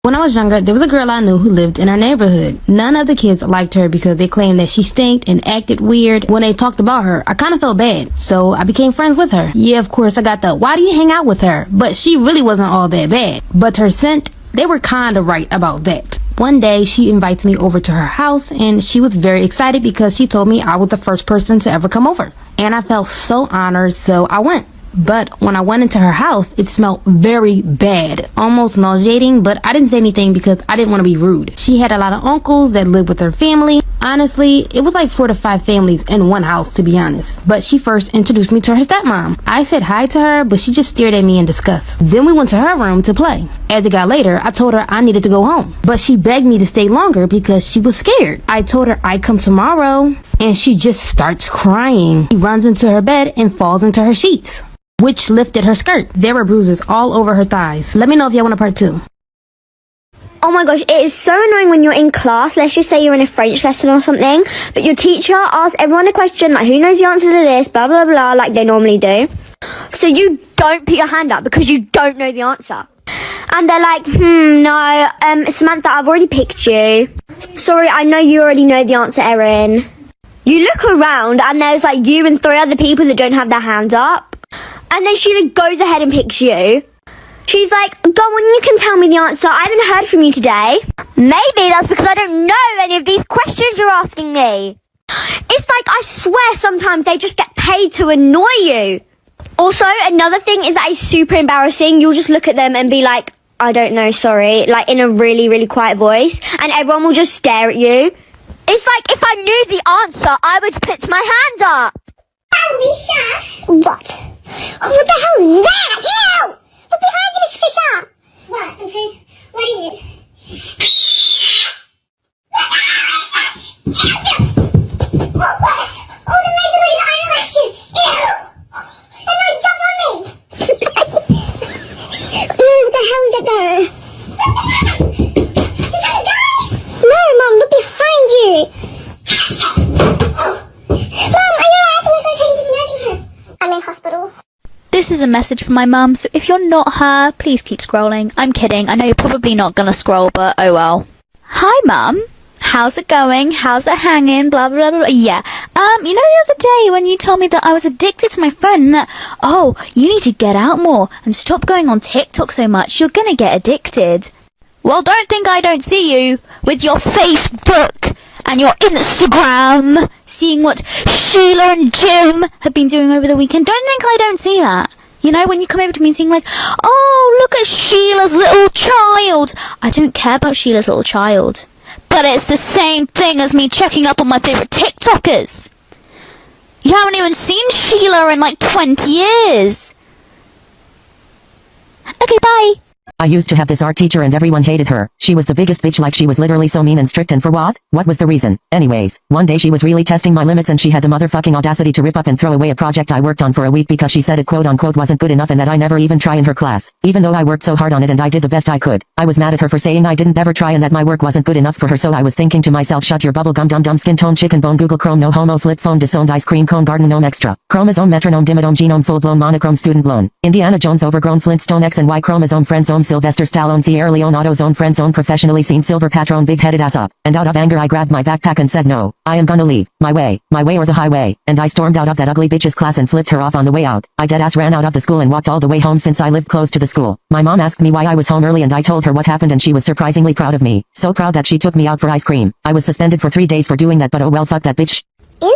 When I was younger, there was a girl I knew who lived in our neighborhood. None of the kids liked her because they claimed that she stinked and acted weird. When they talked about her, I kind of felt bad, so I became friends with her. Yeah, of course, I got the, why do you hang out with her? But she really wasn't all that bad. But her scent, they were kind of right about that. One day, she invites me over to her house, and she was very excited because she told me I was the first person to ever come over. And I felt so honored, so I went. But when I went into her house, it smelled very bad, almost nauseating, but I didn't say anything because I didn't want to be rude. She had a lot of uncles that lived with her family. Honestly, it was like 4 to 5 families in one house, to be honest. But she first introduced me to her stepmom. I said hi to her, but she just stared at me in disgust. Then we went to her room to play. As it got later, I told her I needed to go home. But she begged me to stay longer because she was scared. I told her I'd come tomorrow, and she just starts crying. She runs into her bed and falls into her sheets, which lifted her skirt. There were bruises all over her thighs. Let me know if y'all want a part 2. Oh my gosh, it is so annoying when you're in class, let's just say you're in a French lesson or something, but your teacher asks everyone a question, like who knows the answer to this, blah blah blah, like they normally do. So you don't put your hand up because you don't know the answer. And they're like, no, Samantha, I've already picked you. Sorry, I know you already know the answer, Erin. You look around and there's like you and 3 other people that don't have their hands up. And then she goes ahead and picks you. She's like, go on, you can tell me the answer. I haven't heard from you today. Maybe that's because I don't know any of these questions you're asking me. It's like, I swear sometimes they just get paid to annoy you. Also, another thing is that it's super embarrassing. You'll just look at them and be like, I don't know, sorry. Like in a really, really quiet voice. And everyone will just stare at you. It's like, if I knew the answer, I would put my hand up. Alicia! What? Oh, what the hell is that? Ew! Look behind you, Miss Fisher! What? Okay. What is it? What? Oh, the lady with the eyelashes! Ew! And like jump on me! Ew, what the hell is that there? Is that a guy? No, Mom, look behind you! Mom, are you alright? Look, I'm taking to the nursing home. I'm in hospital. This is a message from my mum, so if you're not her, please keep scrolling. I'm kidding, I know you're probably not gonna scroll, but oh well. Hi mum, how's it going? How's it hanging? Blah blah blah. Yeah, you know the other day when you told me that I was addicted to my phone and that, oh, you need to get out more and stop going on TikTok so much, you're gonna get addicted. Well, don't think I don't see you with your Facebook and your Instagram, seeing what Sheila and Jim have been doing over the weekend. Don't think I don't see that. You know, when you come over to me and saying like, oh, look at Sheila's little child. I don't care about Sheila's little child. But it's the same thing as me checking up on my favourite TikTokers. You haven't even seen Sheila in like 20 years. Okay, bye. I used to have this art teacher and everyone hated her. She was the biggest bitch, like she was literally so mean and strict, and for what? What was the reason? Anyways, one day she was really testing my limits and she had the motherfucking audacity to rip up and throw away a project I worked on for a week because she said it quote unquote wasn't good enough and that I never even try in her class. Even though I worked so hard on it and I did the best I could. I was mad at her for saying I didn't ever try and that my work wasn't good enough for her, so I was thinking to myself, shut your bubblegum dum dum skin tone chicken bone Google Chrome no homo flip phone disowned ice cream cone garden gnome extra. Chromosome metronome dimidome genome full blown monochrome student loan. Indiana Jones overgrown Flintstone X and Y chromosome friendzone Sylvester Stallone Sierra Leone AutoZone friendzone professionally seen silver patron big-headed ass up. And out of anger I grabbed my backpack and said no, I am gonna leave. My way or the highway. And I stormed out of that ugly bitch's class and flipped her off on the way out. I deadass ran out of the school and walked all the way home since I lived close to the school. My mom asked me why I was home early and I told her what happened and she was surprisingly proud of me. So proud that she took me out for ice cream. I was suspended for 3 days for doing that, but oh well, fuck that bitch. Is